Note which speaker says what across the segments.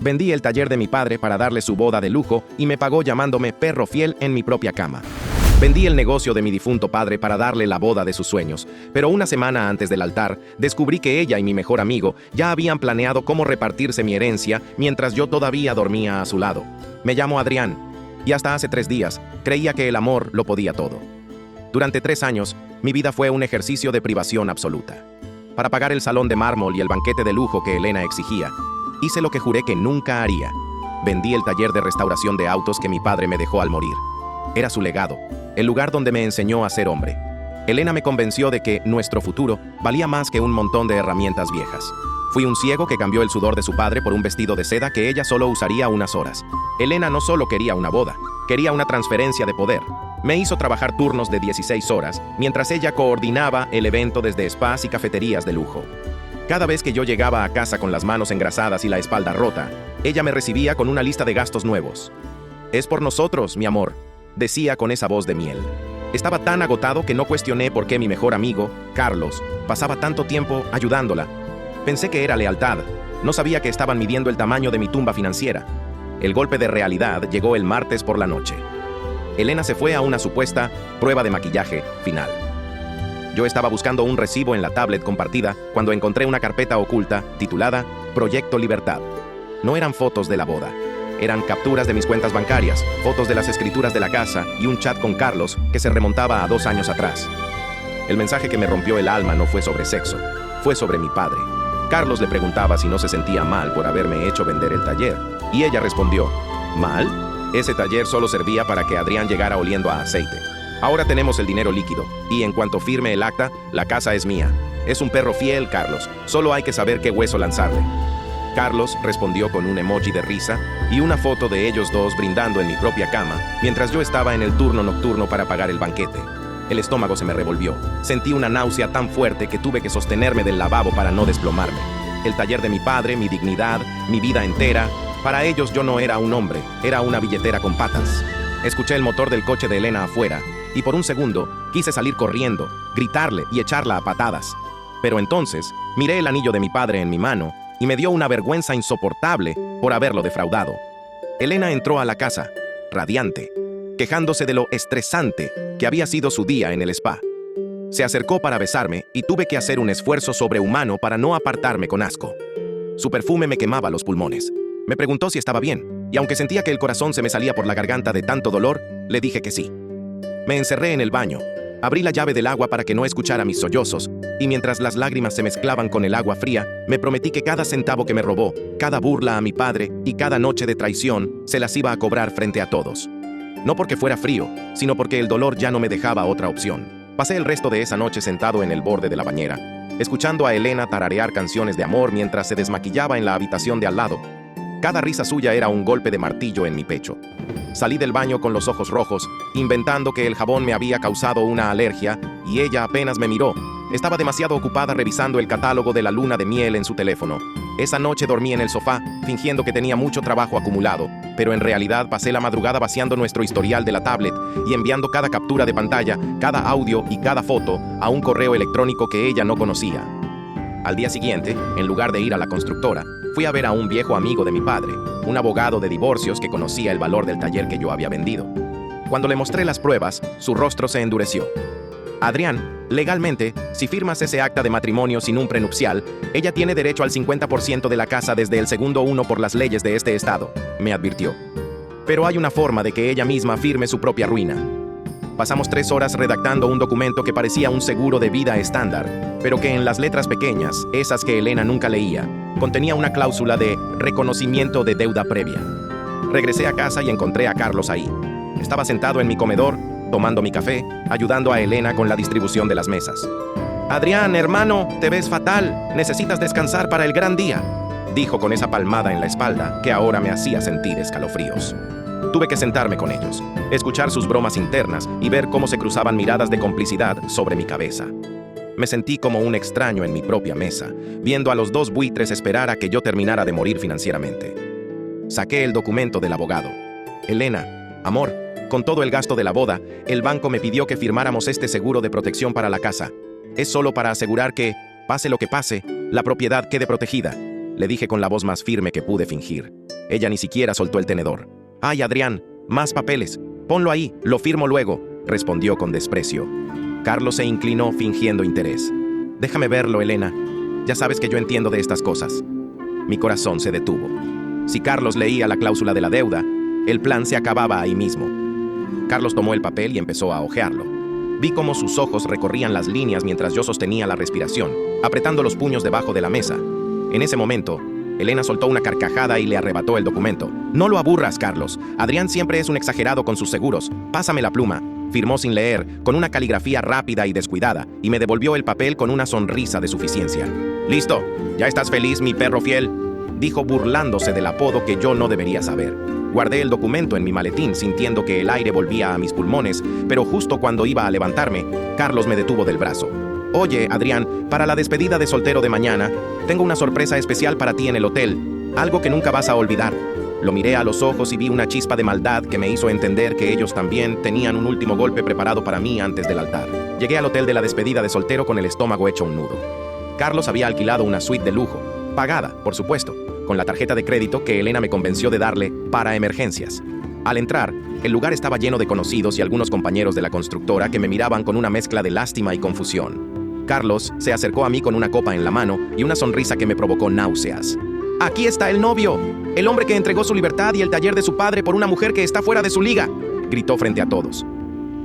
Speaker 1: Vendí el taller de mi padre para darle su boda de lujo y me pagó llamándome perro fiel en mi propia cama. Vendí el negocio de mi difunto padre para darle la boda de sus sueños, pero una semana antes del altar, descubrí que ella y mi mejor amigo ya habían planeado cómo repartirse mi herencia mientras yo todavía dormía a su lado. Me llamo Adrián, y hasta hace 3 días creía que el amor lo podía todo. Durante 3 años, mi vida fue un ejercicio de privación absoluta. Para pagar el salón de mármol y el banquete de lujo que Elena exigía, hice lo que juré que nunca haría. Vendí el taller de restauración de autos que mi padre me dejó al morir. Era su legado, el lugar donde me enseñó a ser hombre. Elena me convenció de que nuestro futuro valía más que un montón de herramientas viejas. Fui un ciego que cambió el sudor de su padre por un vestido de seda que ella solo usaría unas horas. Elena no solo quería una boda, quería una transferencia de poder. Me hizo trabajar turnos de 16 horas, mientras ella coordinaba el evento desde spas y cafeterías de lujo. Cada vez que yo llegaba a casa con las manos engrasadas y la espalda rota, ella me recibía con una lista de gastos nuevos. «Es por nosotros, mi amor», decía con esa voz de miel. Estaba tan agotado que no cuestioné por qué mi mejor amigo, Carlos, pasaba tanto tiempo ayudándola. Pensé que era lealtad. No sabía que estaban midiendo el tamaño de mi tumba financiera. El golpe de realidad llegó el martes por la noche. Elena se fue a una supuesta prueba de maquillaje final. Yo estaba buscando un recibo en la tablet compartida cuando encontré una carpeta oculta titulada Proyecto Libertad. No eran fotos de la boda. Eran capturas de mis cuentas bancarias, fotos de las escrituras de la casa y un chat con Carlos que se remontaba a 2 años atrás. El mensaje que me rompió el alma no fue sobre sexo, fue sobre mi padre. Carlos le preguntaba si no se sentía mal por haberme hecho vender el taller, y ella respondió, ¿mal? Ese taller solo servía para que Adrián llegara oliendo a aceite. Ahora tenemos el dinero líquido, y en cuanto firme el acta, la casa es mía. Es un perro fiel, Carlos. Solo hay que saber qué hueso lanzarle. Carlos respondió con un emoji de risa y una foto de ellos dos brindando en mi propia cama, mientras yo estaba en el turno nocturno para pagar el banquete. El estómago se me revolvió. Sentí una náusea tan fuerte que tuve que sostenerme del lavabo para no desplomarme. El taller de mi padre, mi dignidad, mi vida entera. Para ellos yo no era un hombre, era una billetera con patas. Escuché el motor del coche de Elena afuera, y por un segundo quise salir corriendo, gritarle y echarla a patadas. Pero entonces miré el anillo de mi padre en mi mano y me dio una vergüenza insoportable por haberlo defraudado. Elena entró a la casa, radiante, quejándose de lo estresante que había sido su día en el spa. Se acercó para besarme y tuve que hacer un esfuerzo sobrehumano para no apartarme con asco. Su perfume me quemaba los pulmones. Me preguntó si estaba bien, y aunque sentía que el corazón se me salía por la garganta de tanto dolor, le dije que sí. Me encerré en el baño, abrí la llave del agua para que no escuchara mis sollozos, y mientras las lágrimas se mezclaban con el agua fría, me prometí que cada centavo que me robó, cada burla a mi padre y cada noche de traición, se las iba a cobrar frente a todos. No porque fuera frío, sino porque el dolor ya no me dejaba otra opción. Pasé el resto de esa noche sentado en el borde de la bañera, escuchando a Elena tararear canciones de amor mientras se desmaquillaba en la habitación de al lado. Cada risa suya era un golpe de martillo en mi pecho. Salí del baño con los ojos rojos, inventando que el jabón me había causado una alergia, y ella apenas me miró. Estaba demasiado ocupada revisando el catálogo de la luna de miel en su teléfono. Esa noche dormí en el sofá, fingiendo que tenía mucho trabajo acumulado, pero en realidad pasé la madrugada vaciando nuestro historial de la tablet y enviando cada captura de pantalla, cada audio y cada foto a un correo electrónico que ella no conocía. Al día siguiente, en lugar de ir a la constructora, fui a ver a un viejo amigo de mi padre, un abogado de divorcios que conocía el valor del taller que yo había vendido. Cuando le mostré las pruebas, su rostro se endureció. Adrián, legalmente, si firmas ese acta de matrimonio sin un prenupcial, ella tiene derecho al 50% de la casa desde el segundo 1 por las leyes de este estado, me advirtió. Pero hay una forma de que ella misma firme su propia ruina. Pasamos 3 horas redactando un documento que parecía un seguro de vida estándar, pero que en las letras pequeñas, esas que Elena nunca leía, contenía una cláusula de reconocimiento de deuda previa. Regresé a casa y encontré a Carlos ahí. Estaba sentado en mi comedor, tomando mi café, ayudando a Elena con la distribución de las mesas. «Adrián, hermano, te ves fatal. Necesitas descansar para el gran día», dijo con esa palmada en la espalda que ahora me hacía sentir escalofríos. Tuve que sentarme con ellos, escuchar sus bromas internas y ver cómo se cruzaban miradas de complicidad sobre mi cabeza. Me sentí como un extraño en mi propia mesa, viendo a los 2 buitres esperar a que yo terminara de morir financieramente. Saqué el documento del abogado. «Elena, amor, con todo el gasto de la boda, el banco me pidió que firmáramos este seguro de protección para la casa. Es solo para asegurar que, pase lo que pase, la propiedad quede protegida. le dije con la voz más firme que pude fingir. Ella ni siquiera soltó el tenedor. «Ay, Adrián, más papeles. Ponlo ahí, lo firmo luego», respondió con desprecio. Carlos se inclinó fingiendo interés. «Déjame verlo, Elena. Ya sabes que yo entiendo de estas cosas». Mi corazón se detuvo. Si Carlos leía la cláusula de la deuda, el plan se acababa ahí mismo. Carlos tomó el papel y empezó a hojearlo. Vi cómo sus ojos recorrían las líneas mientras yo sostenía la respiración, apretando los puños debajo de la mesa. En ese momento, Elena soltó una carcajada y le arrebató el documento. «No lo aburras, Carlos. Adrián siempre es un exagerado con sus seguros. Pásame la pluma», firmó sin leer, con una caligrafía rápida y descuidada, y me devolvió el papel con una sonrisa de suficiencia. «Listo. ¿Ya estás feliz, mi perro fiel?», dijo burlándose del apodo que yo no debería saber. Guardé el documento en mi maletín sintiendo que el aire volvía a mis pulmones, pero justo cuando iba a levantarme, Carlos me detuvo del brazo. «Oye, Adrián, para la despedida de soltero de mañana, tengo una sorpresa especial para ti en el hotel, algo que nunca vas a olvidar». Lo miré a los ojos y vi una chispa de maldad que me hizo entender que ellos también tenían un último golpe preparado para mí antes del altar. Llegué al hotel de la despedida de soltero con el estómago hecho un nudo. Carlos había alquilado una suite de lujo, pagada, por supuesto, con la tarjeta de crédito que Elena me convenció de darle para emergencias. Al entrar, el lugar estaba lleno de conocidos y algunos compañeros de la constructora que me miraban con una mezcla de lástima y confusión. Carlos se acercó a mí con una copa en la mano y una sonrisa que me provocó náuseas. «Aquí está el novio, el hombre que entregó su libertad y el taller de su padre por una mujer que está fuera de su liga», gritó frente a todos.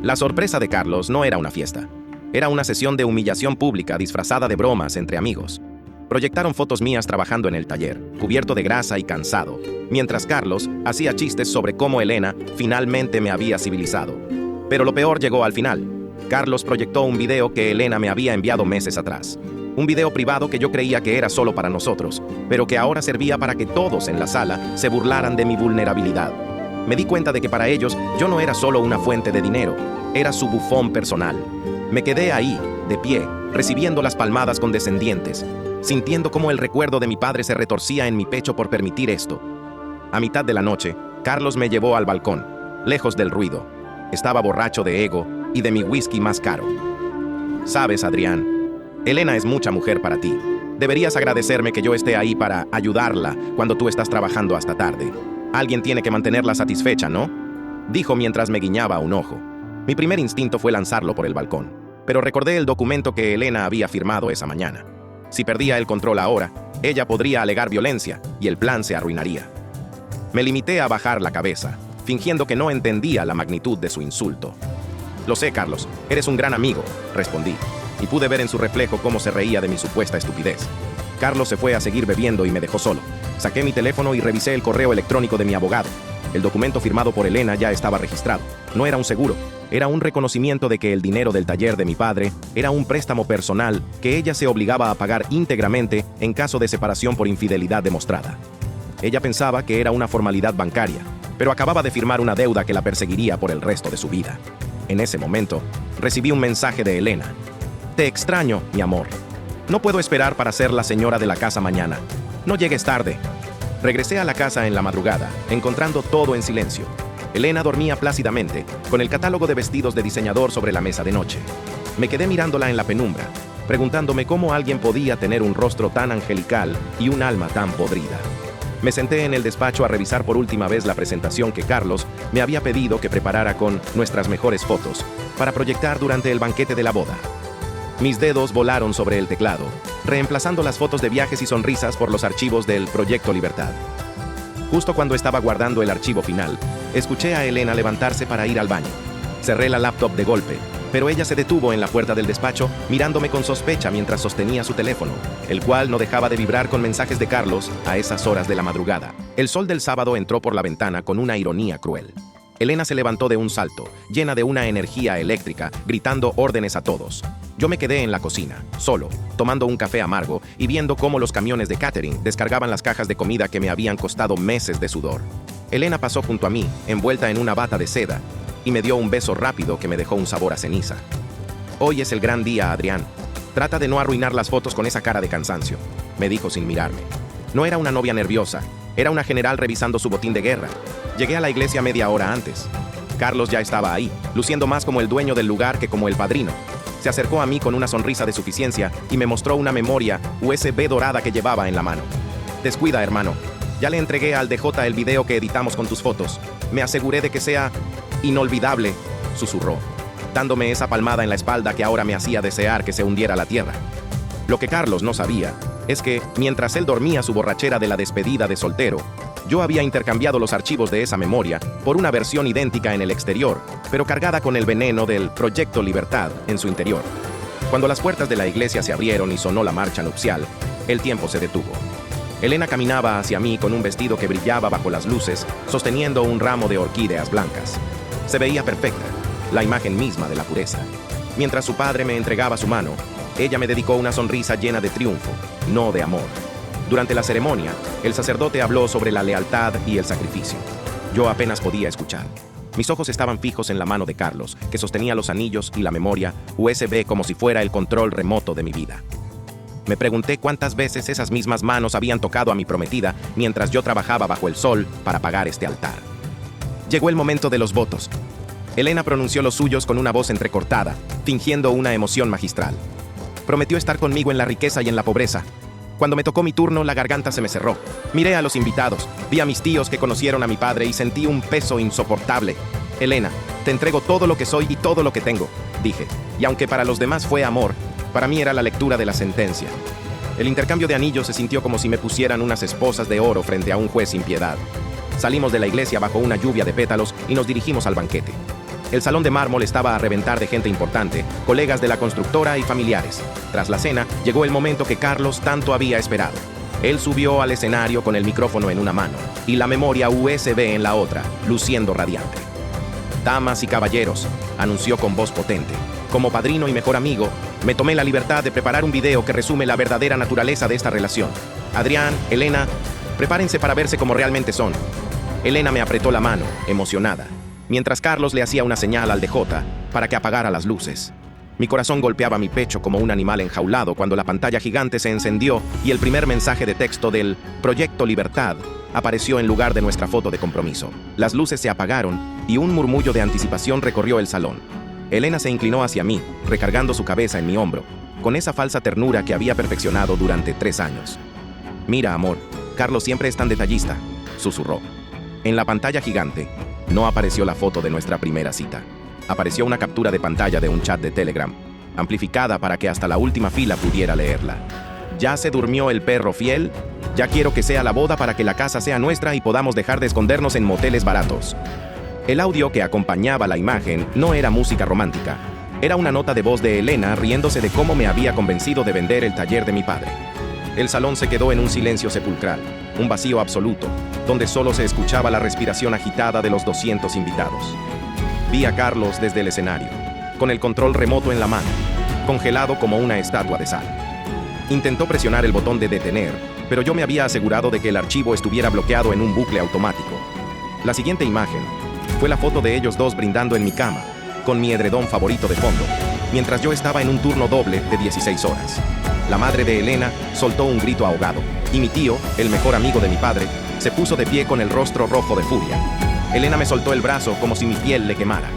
Speaker 1: La sorpresa de Carlos no era una fiesta. Era una sesión de humillación pública disfrazada de bromas entre amigos. Proyectaron fotos mías trabajando en el taller, cubierto de grasa y cansado, mientras Carlos hacía chistes sobre cómo Elena finalmente me había civilizado. Pero lo peor llegó al final. Carlos proyectó un video que Elena me había enviado meses atrás. Un video privado que yo creía que era solo para nosotros, pero que ahora servía para que todos en la sala se burlaran de mi vulnerabilidad. Me di cuenta de que para ellos yo no era solo una fuente de dinero, era su bufón personal. Me quedé ahí, de pie, recibiendo las palmadas condescendientes, sintiendo cómo el recuerdo de mi padre se retorcía en mi pecho por permitir esto. A mitad de la noche, Carlos me llevó al balcón, lejos del ruido. Estaba borracho de ego y de mi whisky más caro. «Sabes, Adrián, Elena es mucha mujer para ti. Deberías agradecerme que yo esté ahí para ayudarla cuando tú estás trabajando hasta tarde. Alguien tiene que mantenerla satisfecha, ¿no?», dijo mientras me guiñaba un ojo. Mi primer instinto fue lanzarlo por el balcón, pero recordé el documento que Elena había firmado esa mañana. Si perdía el control ahora, ella podría alegar violencia y el plan se arruinaría. Me limité a bajar la cabeza, fingiendo que no entendía la magnitud de su insulto. «Lo sé, Carlos, eres un gran amigo», respondí, y pude ver en su reflejo cómo se reía de mi supuesta estupidez. Carlos se fue a seguir bebiendo y me dejó solo. Saqué mi teléfono y revisé el correo electrónico de mi abogado. El documento firmado por Elena ya estaba registrado. No era un seguro, era un reconocimiento de que el dinero del taller de mi padre era un préstamo personal que ella se obligaba a pagar íntegramente en caso de separación por infidelidad demostrada. Ella pensaba que era una formalidad bancaria, pero acababa de firmar una deuda que la perseguiría por el resto de su vida. En ese momento, recibí un mensaje de Elena. «Te extraño, mi amor. No puedo esperar para ser la señora de la casa mañana. No llegues tarde». Regresé a la casa en la madrugada, encontrando todo en silencio. Elena dormía plácidamente, con el catálogo de vestidos de diseñador sobre la mesa de noche. Me quedé mirándola en la penumbra, preguntándome cómo alguien podía tener un rostro tan angelical y un alma tan podrida. Me senté en el despacho a revisar por última vez la presentación que Carlos me había pedido que preparara con nuestras mejores fotos, para proyectar durante el banquete de la boda. Mis dedos volaron sobre el teclado, reemplazando las fotos de viajes y sonrisas por los archivos del Proyecto Libertad. Justo cuando estaba guardando el archivo final, escuché a Elena levantarse para ir al baño. Cerré la laptop de golpe, pero ella se detuvo en la puerta del despacho, mirándome con sospecha mientras sostenía su teléfono, el cual no dejaba de vibrar con mensajes de Carlos a esas horas de la madrugada. El sol del sábado entró por la ventana con una ironía cruel. Elena se levantó de un salto, llena de una energía eléctrica, gritando órdenes a todos. Yo me quedé en la cocina, solo, tomando un café amargo y viendo cómo los camiones de catering descargaban las cajas de comida que me habían costado meses de sudor. Elena pasó junto a mí, envuelta en una bata de seda, y me dio un beso rápido que me dejó un sabor a ceniza. «Hoy es el gran día, Adrián. Trata de no arruinar las fotos con esa cara de cansancio», me dijo sin mirarme. No era una novia nerviosa, era una general revisando su botín de guerra. Llegué a la iglesia media hora antes. Carlos ya estaba ahí, luciendo más como el dueño del lugar que como el padrino. Se acercó a mí con una sonrisa de suficiencia y me mostró una memoria USB dorada que llevaba en la mano. Descuida, hermano. Ya le entregué al DJ el video que editamos con tus fotos. Me aseguré de que sea inolvidable, susurró, dándome esa palmada en la espalda que ahora me hacía desear que se hundiera la tierra. Lo que Carlos no sabía es que, mientras él dormía su borrachera de la despedida de soltero, yo había intercambiado los archivos de esa memoria por una versión idéntica en el exterior, pero cargada con el veneno del Proyecto Libertad en su interior. Cuando las puertas de la iglesia se abrieron y sonó la marcha nupcial, el tiempo se detuvo. Elena caminaba hacia mí con un vestido que brillaba bajo las luces, sosteniendo un ramo de orquídeas blancas. Se veía perfecta, la imagen misma de la pureza. Mientras su padre me entregaba su mano, ella me dedicó una sonrisa llena de triunfo, no de amor. Durante la ceremonia, el sacerdote habló sobre la lealtad y el sacrificio. Yo apenas podía escuchar. Mis ojos estaban fijos en la mano de Carlos, que sostenía los anillos y la memoria USB como si fuera el control remoto de mi vida. Me pregunté cuántas veces esas mismas manos habían tocado a mi prometida mientras yo trabajaba bajo el sol para pagar este altar. Llegó el momento de los votos. Elena pronunció los suyos con una voz entrecortada, fingiendo una emoción magistral. Prometió estar conmigo en la riqueza y en la pobreza. Cuando me tocó mi turno, la garganta se me cerró. Miré a los invitados, vi a mis tíos que conocieron a mi padre y sentí un peso insoportable. Elena, te entrego todo lo que soy y todo lo que tengo, dije. Y aunque para los demás fue amor, para mí era la lectura de la sentencia. El intercambio de anillos se sintió como si me pusieran unas esposas de oro frente a un juez sin piedad. Salimos de la iglesia bajo una lluvia de pétalos y nos dirigimos al banquete. El salón de mármol estaba a reventar de gente importante, colegas de la constructora y familiares. Tras la cena, llegó el momento que Carlos tanto había esperado. Él subió al escenario con el micrófono en una mano y la memoria USB en la otra, luciendo radiante. Damas y caballeros, anunció con voz potente. Como padrino y mejor amigo, me tomé la libertad de preparar un video que resume la verdadera naturaleza de esta relación. Adrián, Elena, prepárense para verse como realmente son. Elena me apretó la mano, emocionada, mientras Carlos le hacía una señal al DJ para que apagara las luces. Mi corazón golpeaba mi pecho como un animal enjaulado cuando la pantalla gigante se encendió y el primer mensaje de texto del Proyecto Libertad apareció en lugar de nuestra foto de compromiso. Las luces se apagaron y un murmullo de anticipación recorrió el salón. Elena se inclinó hacia mí, recargando su cabeza en mi hombro, con esa falsa ternura que había perfeccionado durante 3 años. Mira, amor, Carlos siempre es tan detallista, susurró. En la pantalla gigante, no apareció la foto de nuestra primera cita. Apareció una captura de pantalla de un chat de Telegram, amplificada para que hasta la última fila pudiera leerla. ¿Ya se durmió el perro fiel? Ya quiero que sea la boda para que la casa sea nuestra y podamos dejar de escondernos en moteles baratos. El audio que acompañaba la imagen no era música romántica. Era una nota de voz de Elena riéndose de cómo me había convencido de vender el taller de mi padre. El salón se quedó en un silencio sepulcral, un vacío absoluto, donde solo se escuchaba la respiración agitada de los 200 invitados. Vi a Carlos desde el escenario, con el control remoto en la mano, congelado como una estatua de sal. Intentó presionar el botón de detener, pero yo me había asegurado de que el archivo estuviera bloqueado en un bucle automático. La siguiente imagen fue la foto de ellos dos brindando en mi cama, con mi edredón favorito de fondo, mientras yo estaba en un turno doble de 16 horas. La madre de Elena soltó un grito ahogado, y mi tío, el mejor amigo de mi padre, se puso de pie con el rostro rojo de furia. Elena me soltó el brazo como si mi piel le quemara.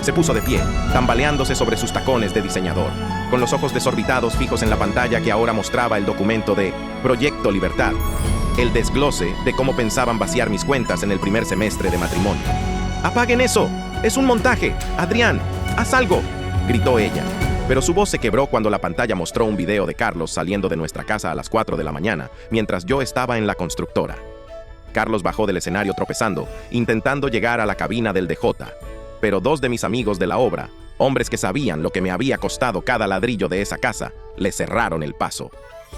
Speaker 1: Se puso de pie, tambaleándose sobre sus tacones de diseñador, con los ojos desorbitados fijos en la pantalla que ahora mostraba el documento de Proyecto Libertad, el desglose de cómo pensaban vaciar mis cuentas en el primer semestre de matrimonio. ¡Apaguen eso! ¡Es un montaje! ¡Adrián, haz algo!, gritó ella. Pero su voz se quebró cuando la pantalla mostró un video de Carlos saliendo de nuestra casa a las 4 de la mañana, mientras yo estaba en la constructora. Carlos bajó del escenario tropezando, intentando llegar a la cabina del DJ. Pero 2 de mis amigos de la obra, hombres que sabían lo que me había costado cada ladrillo de esa casa, le cerraron el paso.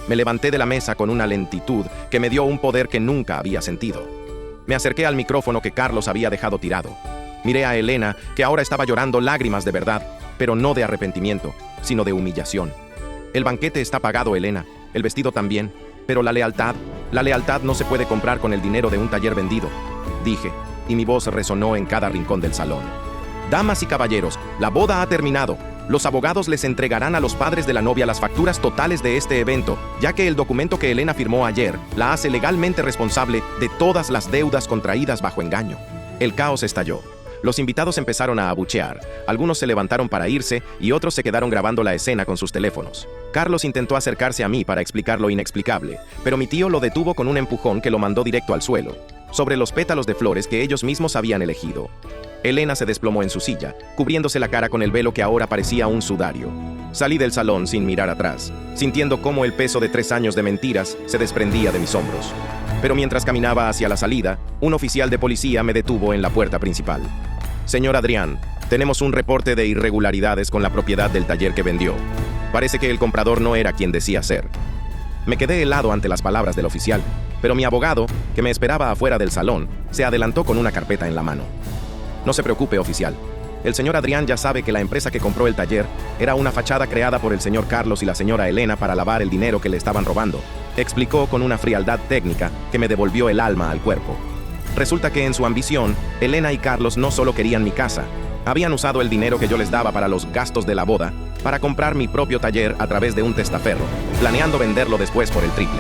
Speaker 1: Me levanté de la mesa con una lentitud que me dio un poder que nunca había sentido. Me acerqué al micrófono que Carlos había dejado tirado. Miré a Elena, que ahora estaba llorando lágrimas de verdad, pero no de arrepentimiento, sino de humillación. El banquete está pagado, Elena, el vestido también, pero la lealtad no se puede comprar con el dinero de un taller vendido, dije, y mi voz resonó en cada rincón del salón. Damas y caballeros, la boda ha terminado. Los abogados les entregarán a los padres de la novia las facturas totales de este evento, ya que el documento que Elena firmó ayer la hace legalmente responsable de todas las deudas contraídas bajo engaño. El caos estalló. Los invitados empezaron a abuchear, algunos se levantaron para irse y otros se quedaron grabando la escena con sus teléfonos. Carlos intentó acercarse a mí para explicar lo inexplicable, pero mi tío lo detuvo con un empujón que lo mandó directo al suelo, sobre los pétalos de flores que ellos mismos habían elegido. Elena se desplomó en su silla, cubriéndose la cara con el velo que ahora parecía un sudario. Salí del salón sin mirar atrás, sintiendo cómo el peso de 3 años de mentiras se desprendía de mis hombros. Pero mientras caminaba hacia la salida, un oficial de policía me detuvo en la puerta principal. Señor Adrián, tenemos un reporte de irregularidades con la propiedad del taller que vendió. Parece que el comprador no era quien decía ser. Me quedé helado ante las palabras del oficial, pero mi abogado, que me esperaba afuera del salón, se adelantó con una carpeta en la mano. No se preocupe, oficial. El señor Adrián ya sabe que la empresa que compró el taller era una fachada creada por el señor Carlos y la señora Elena para lavar el dinero que le estaban robando, explicó con una frialdad técnica que me devolvió el alma al cuerpo. Resulta que en su ambición, Elena y Carlos no solo querían mi casa, habían usado el dinero que yo les daba para los gastos de la boda para comprar mi propio taller a través de un testaferro, planeando venderlo después por el triple.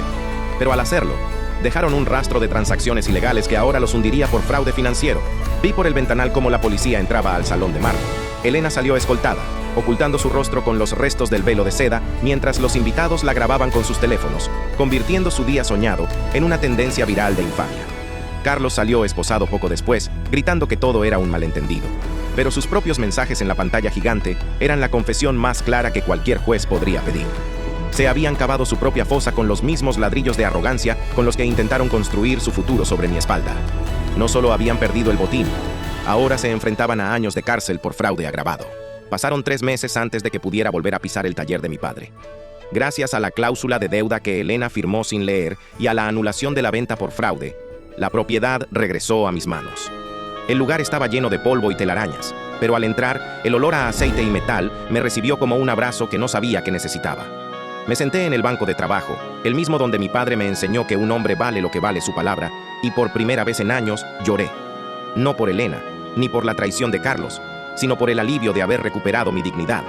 Speaker 1: Pero al hacerlo, dejaron un rastro de transacciones ilegales que ahora los hundiría por fraude financiero. Vi por el ventanal cómo la policía entraba al salón de mármol. Elena salió escoltada, ocultando su rostro con los restos del velo de seda, mientras los invitados la grababan con sus teléfonos, convirtiendo su día soñado en una tendencia viral de infamia. Carlos salió esposado poco después, gritando que todo era un malentendido. Pero sus propios mensajes en la pantalla gigante eran la confesión más clara que cualquier juez podría pedir. Se habían cavado su propia fosa con los mismos ladrillos de arrogancia con los que intentaron construir su futuro sobre mi espalda. No solo habían perdido el botín, ahora se enfrentaban a años de cárcel por fraude agravado. Pasaron 3 meses antes de que pudiera volver a pisar el taller de mi padre. Gracias a la cláusula de deuda que Elena firmó sin leer y a la anulación de la venta por fraude, la propiedad regresó a mis manos. El lugar estaba lleno de polvo y telarañas, pero al entrar, el olor a aceite y metal me recibió como un abrazo que no sabía que necesitaba. Me senté en el banco de trabajo, el mismo donde mi padre me enseñó que un hombre vale lo que vale su palabra, y por primera vez en años lloré. No por Elena, ni por la traición de Carlos, sino por el alivio de haber recuperado mi dignidad.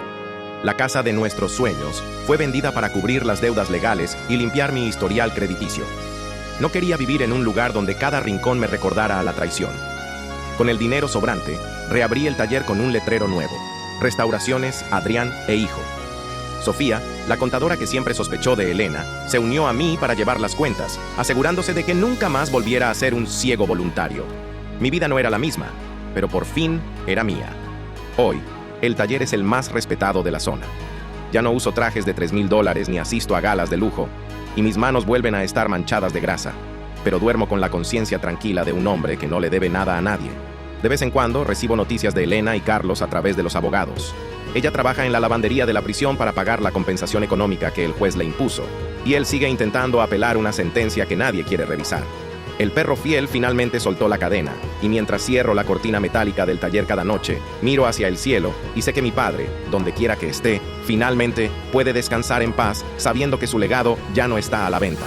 Speaker 1: La casa de nuestros sueños fue vendida para cubrir las deudas legales y limpiar mi historial crediticio. No quería vivir en un lugar donde cada rincón me recordara a la traición. Con el dinero sobrante, reabrí el taller con un letrero nuevo: Restauraciones Adrián e Hijo. Sofía, la contadora que siempre sospechó de Elena, se unió a mí para llevar las cuentas, asegurándose de que nunca más volviera a ser un ciego voluntario. Mi vida no era la misma, pero por fin era mía. Hoy, el taller es el más respetado de la zona. Ya no uso trajes de $3,000 ni asisto a galas de lujo, y mis manos vuelven a estar manchadas de grasa, pero duermo con la conciencia tranquila de un hombre que no le debe nada a nadie. De vez en cuando recibo noticias de Elena y Carlos a través de los abogados. Ella trabaja en la lavandería de la prisión para pagar la compensación económica que el juez le impuso, y él sigue intentando apelar una sentencia que nadie quiere revisar. El perro fiel finalmente soltó la cadena, y mientras cierro la cortina metálica del taller cada noche, miro hacia el cielo y sé que mi padre, donde quiera que esté, finalmente puede descansar en paz sabiendo que su legado ya no está a la venta.